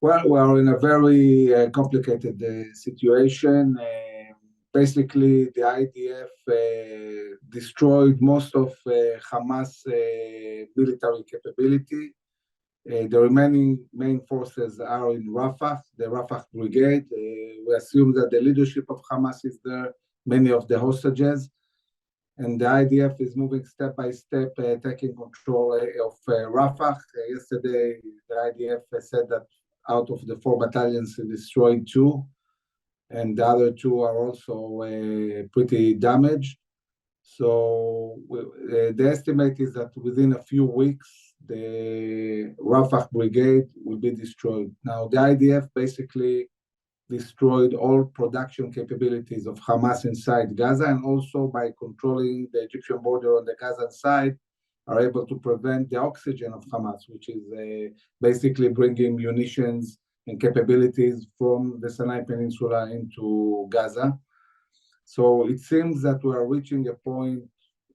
Well, we are in a very complicated situation. Basically, the IDF destroyed most of Hamas military capability. The remaining main forces are in Rafah, the Rafah brigade. We assume that the leadership of Hamas is there, many of the hostages, and the IDF is moving step by step, taking control of Rafah. Yesterday, the IDF said that out of the 4 battalions, it destroyed 2, and the other 2 are also pretty damaged. So the estimate is that within a few weeks, the Rafah brigade will be destroyed. Now, the IDF basically destroyed all production capabilities of Hamas inside Gaza, and also by controlling the Egyptian border on the Gaza side, are able to prevent the oxygen of Hamas, which is basically bringing munitions and capabilities from the Sinai Peninsula into Gaza. So it seems that we are reaching a point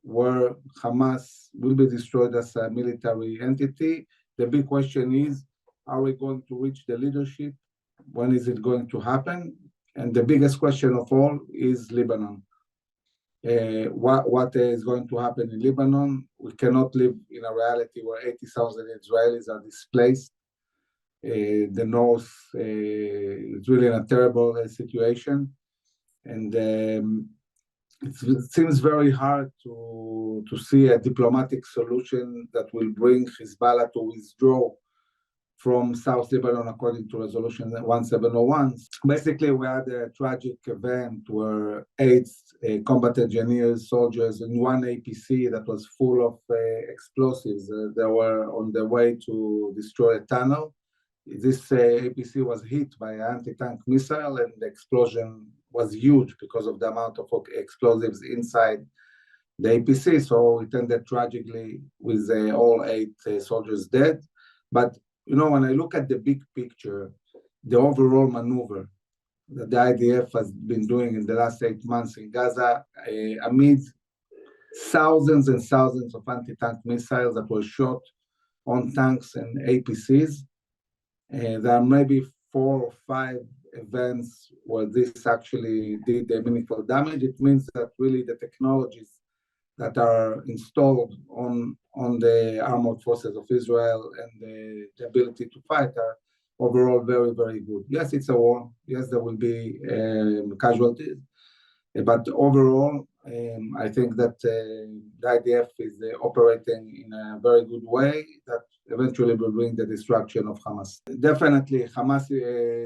where Hamas will be destroyed as a military entity. The big question is, are we going to reach the leadership? When is it going to happen? And the biggest question of all is Lebanon. What is going to happen in Lebanon? We cannot live in a reality where 80,000 Israelis are displaced. The north is really in a terrible situation. And it seems very hard to see a diplomatic solution that will bring Hezbollah to withdraw from South Lebanon according to Resolution 1701. Basically, we had a tragic event where 8 combat engineers, soldiers in one APC that was full of explosives, they were on their way to destroy a tunnel. This APC was hit by an anti-tank missile, and the explosion was huge because of the amount of explosives inside the APC. So it ended tragically with all 8 soldiers dead. But when I look at the big picture, the overall maneuver that the IDF has been doing in the last 8 months in Gaza, amid thousands and thousands of anti-tank missiles that were shot on tanks and APCs, there are maybe 4 or 5 events where this actually did a meaningful damage. It means that really the technologies that are installed on the armored forces of Israel and the ability to fight are overall very, very good. Yes, it's a war. Yes, there will be casualties. But overall, I think that the IDF is operating in a very good way that eventually will bring the destruction of Hamas. Definitely, Hamas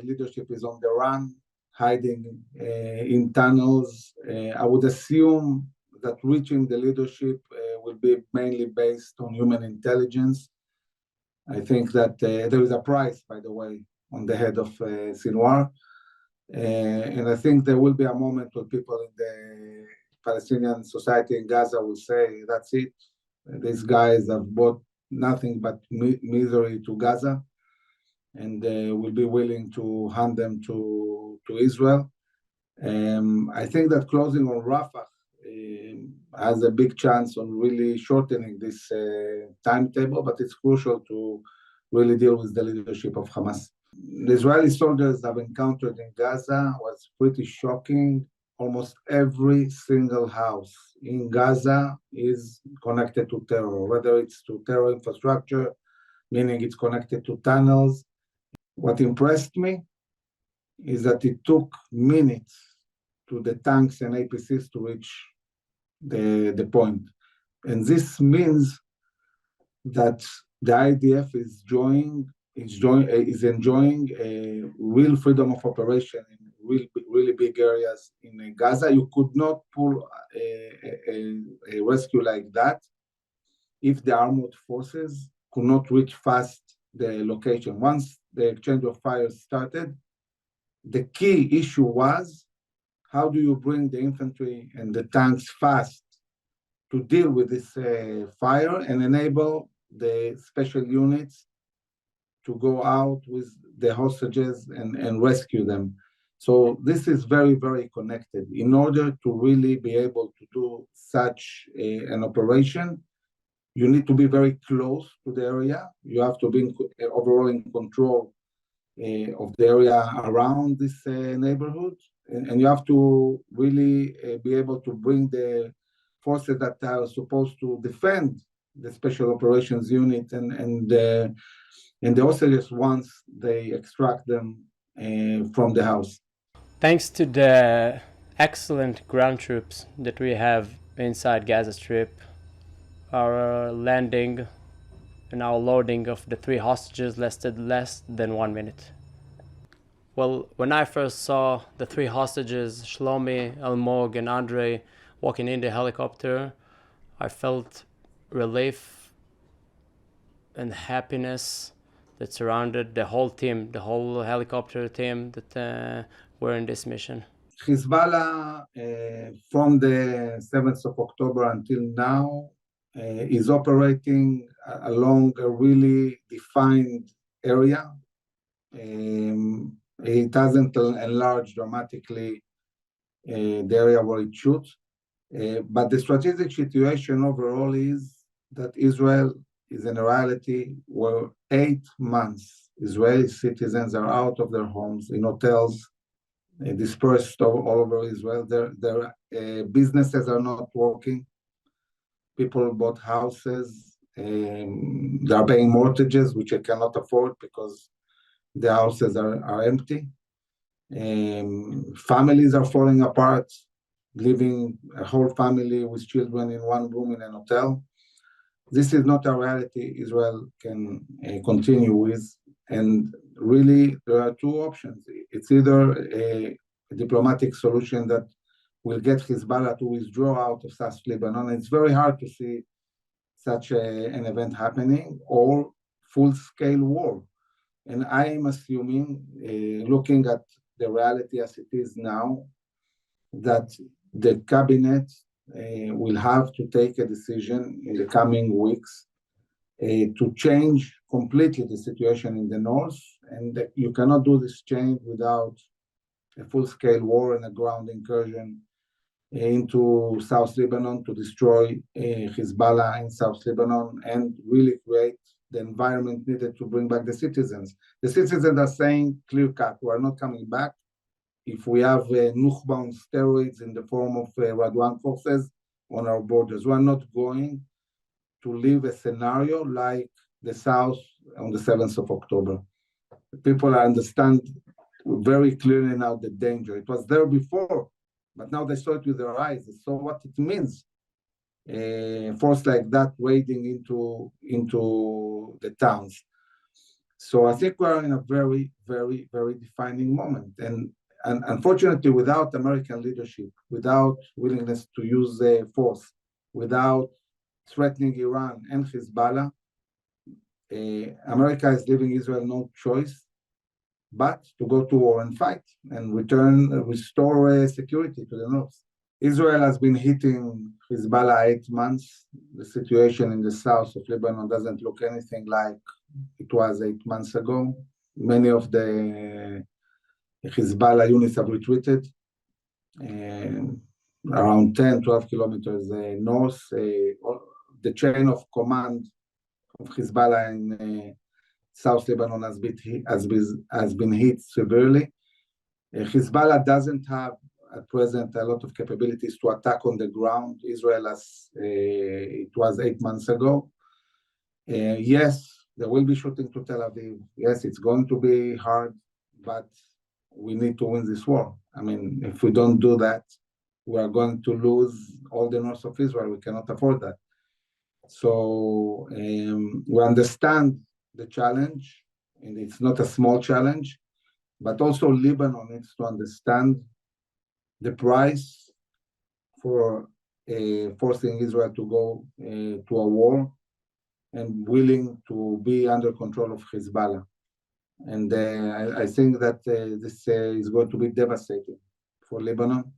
leadership is on the run, hiding in tunnels. I would assume that reaching the leadership will be mainly based on human intelligence. I think that there is a price, by the way, on the head of Sinwar. And I think there will be a moment where people in the Palestinian society in Gaza will say, that's it. These guys have brought nothing but misery to Gaza, and will be willing to hand them to Israel. I think that closing on Rafah has a big chance on really shortening this timetable, but it's crucial to really deal with the leadership of Hamas. The Israeli soldiers have encountered in Gaza was pretty shocking. Almost every single house in Gaza is connected to terror, whether it's to terror infrastructure, meaning it's connected to tunnels. What impressed me is that it took minutes to the tanks and APCs to reach the point. And this means that the IDF is enjoying a real freedom of operation in really big areas in Gaza. You could not pull a rescue like that if the armored forces could not reach fast the location. Once the exchange of fire started, the key issue was, how do you bring the infantry and the tanks fast to deal with this fire and enable the special units to go out with the hostages and rescue them. So this is very, very connected. In order to really be able to do such an operation, you need to be very close to the area. You have to be overall in control of the area around this neighborhood, and you have to really be able to bring the forces that are supposed to defend the Special Operations Unit and the hostages once they extract them from the house. Thanks to the excellent ground troops that we have inside Gaza Strip, our landing and our loading of the 3 hostages lasted less than 1 minute. Well, when I first saw the 3 hostages, Shlomi, Almog, and Andre, walking in the helicopter, I felt relief and happiness that surrounded the whole team, the whole helicopter team that were in this mission. Hezbollah, from the 7th of October until now, is operating along a really defined area. It hasn't enlarged dramatically the area where it should, but the strategic situation overall is that Israel is in a reality where 8 months Israeli citizens are out of their homes, in hotels, dispersed all over Israel. Their businesses are not working. People bought houses. They are paying mortgages, which they cannot afford because the houses are empty. Families are falling apart, living a whole family with children in one room in an hotel. This is not a reality Israel can continue with. And really, there are 2 options. It's either a diplomatic solution that will get Hezbollah to withdraw out of South Lebanon. It's very hard to see such an event happening, or full-scale war. And I am assuming, looking at the reality as it is now, that the cabinet will have to take a decision in the coming weeks to change completely the situation in the north, and that you cannot do this change without a full-scale war and a ground incursion into South Lebanon to destroy Hezbollah in South Lebanon and really create the environment needed to bring back the citizens. The citizens are saying clear-cut, we are not coming back. If we have Nukhba on steroids in the form of Radwan forces on our borders, we are not going to live a scenario like the South on the 7th of October. People understand very clearly now the danger. It was there before, but now they saw it with their eyes. They saw what it means. Force like that wading into the towns. So I think we're in a very, very, very defining moment. And unfortunately, without American leadership, without willingness to use force, without threatening Iran and Hezbollah, America is leaving Israel no choice but to go to war and fight and restore security to the north. Israel has been hitting Hezbollah 8 months. The situation in the south of Lebanon doesn't look anything like it was 8 months ago. Many of the Hezbollah units have retreated around 10, 12 kilometers north. The chain of command of Hezbollah in South Lebanon has been hit severely. Hezbollah doesn't have at present a lot of capabilities to attack on the ground. Israel, as it was 8 months ago. Yes, there will be shooting to Tel Aviv. Yes, it's going to be hard, but we need to win this war. I mean, if we don't do that, we are going to lose all the north of Israel. We cannot afford that. So we understand the challenge, and it's not a small challenge, but also Lebanon needs to understand the price for forcing Israel to go to a war and willing to be under control of Hezbollah. And I think that this is going to be devastating for Lebanon.